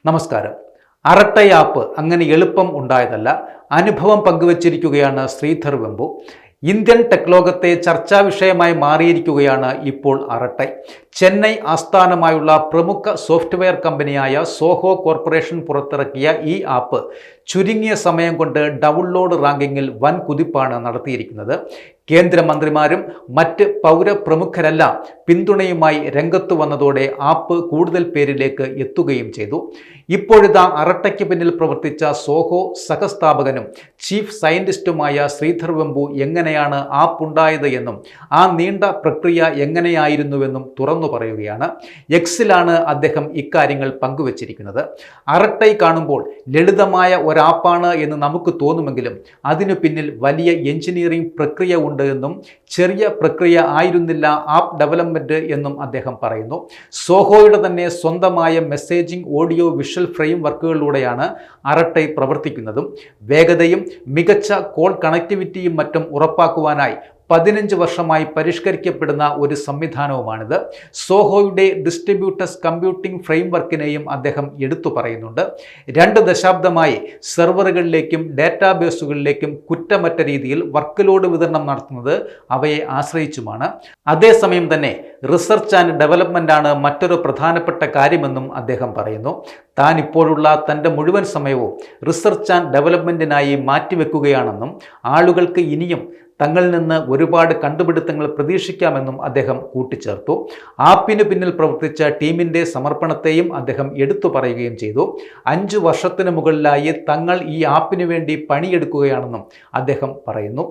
നമസ്കാരം. അറട്ടൈ ആപ്പ് അങ്ങനെ എളുപ്പം ഉണ്ടായതല്ല. അനുഭവം പങ്കുവച്ചിരിക്കുകയാണ് ശ്രീധർ വെമ്പു. ഇന്ത്യൻ ടെക് ലോകത്തെ ചർച്ചാ വിഷയമായി മാറിയിരിക്കുകയാണ് ഇപ്പോൾ അറട്ടൈ. ചെന്നൈ ആസ്ഥാനമായുള്ള പ്രമുഖ സോഫ്റ്റ്വെയർ കമ്പനിയായ സോഹോ കോർപ്പറേഷൻ പുറത്തിറക്കിയ ഈ ആപ്പ് ചുരുങ്ങിയ സമയം കൊണ്ട് ഡൗൺലോഡ് റാങ്കിങ്ങിൽ വൻ കുതിപ്പാണ് നടത്തിയിരിക്കുന്നത്. കേന്ദ്രമന്ത്രിമാരും മറ്റ് പൗരപ്രമുഖരെല്ലാം പിന്തുണയുമായി രംഗത്തു വന്നതോടെ ആപ്പ് കൂടുതൽ പേരിലേക്ക് എത്തുകയും ചെയ്തു. ഇപ്പോഴിതാ അറട്ടയ്ക്ക് പിന്നിൽ പ്രവർത്തിച്ച സോഹോ സഹസ്ഥാപകനും ചീഫ് സയന്റിസ്റ്റുമായ ശ്രീധർ വെമ്പു എങ്ങനെയാണ് ആപ്പ് ഉണ്ടായത് എന്നും ആ നീണ്ട പ്രക്രിയ എങ്ങനെയായിരുന്നുവെന്നും തുറന്നു പറയുകയാണ്. എക്സിലാണ് അദ്ദേഹം ഇക്കാര്യങ്ങൾ പങ്കുവച്ചിരിക്കുന്നത്. അറട്ടൈ കാണുമ്പോൾ ലളിതമായ ഒരാപ്പാണ് എന്ന് നമുക്ക് തോന്നുമെങ്കിലും അതിനു പിന്നിൽ വലിയ എഞ്ചിനീയറിംഗ് പ്രക്രിയ ഉണ്ട് എന്നും ചെറിയ പ്രക്രിയ ആയിരുന്നില്ല ആപ്പ് ഡെവലപ്മെന്റ് എന്നും അദ്ദേഹം പറയുന്നു. സോഹോയുടെ തന്നെ സ്വന്തമായ മെസ്സേജിംഗ് ഓഡിയോ വിഷ്വൽ ഫ്രെയിം വർക്കുകളിലൂടെയാണ് അറട്ടൈ പ്രവർത്തിക്കുന്നതും വേഗതയും മികച്ച കോൾ കണക്ടിവിറ്റിയും മറ്റും ഉറപ്പാക്കുവാനായി 15 വർഷമായി പരിഷ്കരിക്കപ്പെടുന്ന ഒരു സംവിധാനവുമാണിത്. സോഹോയുടെ ഡിസ്ട്രിബ്യൂട്ടഡ് കമ്പ്യൂട്ടിംഗ് ഫ്രെയിംവർക്കിനെയും അദ്ദേഹം എടുത്തു പറയുന്നുണ്ട്. 2 ദശാബ്ദമായി സെർവറുകളിലേക്കും ഡാറ്റാബേസുകളിലേക്കും കുറ്റമറ്റ രീതിയിൽ വർക്ക് ലോഡ് വിതരണം നടത്തുന്നത് അവയെ ആശ്രയിച്ചുമാണ്. അതേസമയം തന്നെ റിസർച്ച് ആൻഡ് ഡെവലപ്മെന്റ് ആണ് മറ്റൊരു പ്രധാനപ്പെട്ട കാര്യമെന്നും അദ്ദേഹം പറയുന്നു. താൻ ഇപ്പോഴുള്ള തൻ്റെ മുഴുവൻ സമയവും റിസർച്ച് ആൻഡ് ഡെവലപ്മെന്റിനായി മാറ്റിവെക്കുകയാണെന്നും ആളുകൾക്ക് ഇനിയും തങ്ങളിൽ നിന്ന് ഒരുപാട് കണ്ടുപിടുത്തങ്ങൾ പ്രതീക്ഷിക്കാമെന്നും അദ്ദേഹം കൂട്ടിച്ചേർത്തു. ആപ്പിന് പിന്നിൽ പ്രവർത്തിച്ച ടീമിൻ്റെ സമർപ്പണത്തെയും അദ്ദേഹം എടുത്തു പറയുകയും ചെയ്തു. 5 വർഷത്തിന് മുകളിലായി തങ്ങൾ ഈ ആപ്പിനു വേണ്ടി പണിയെടുക്കുകയാണെന്നും അദ്ദേഹം പറയുന്നു.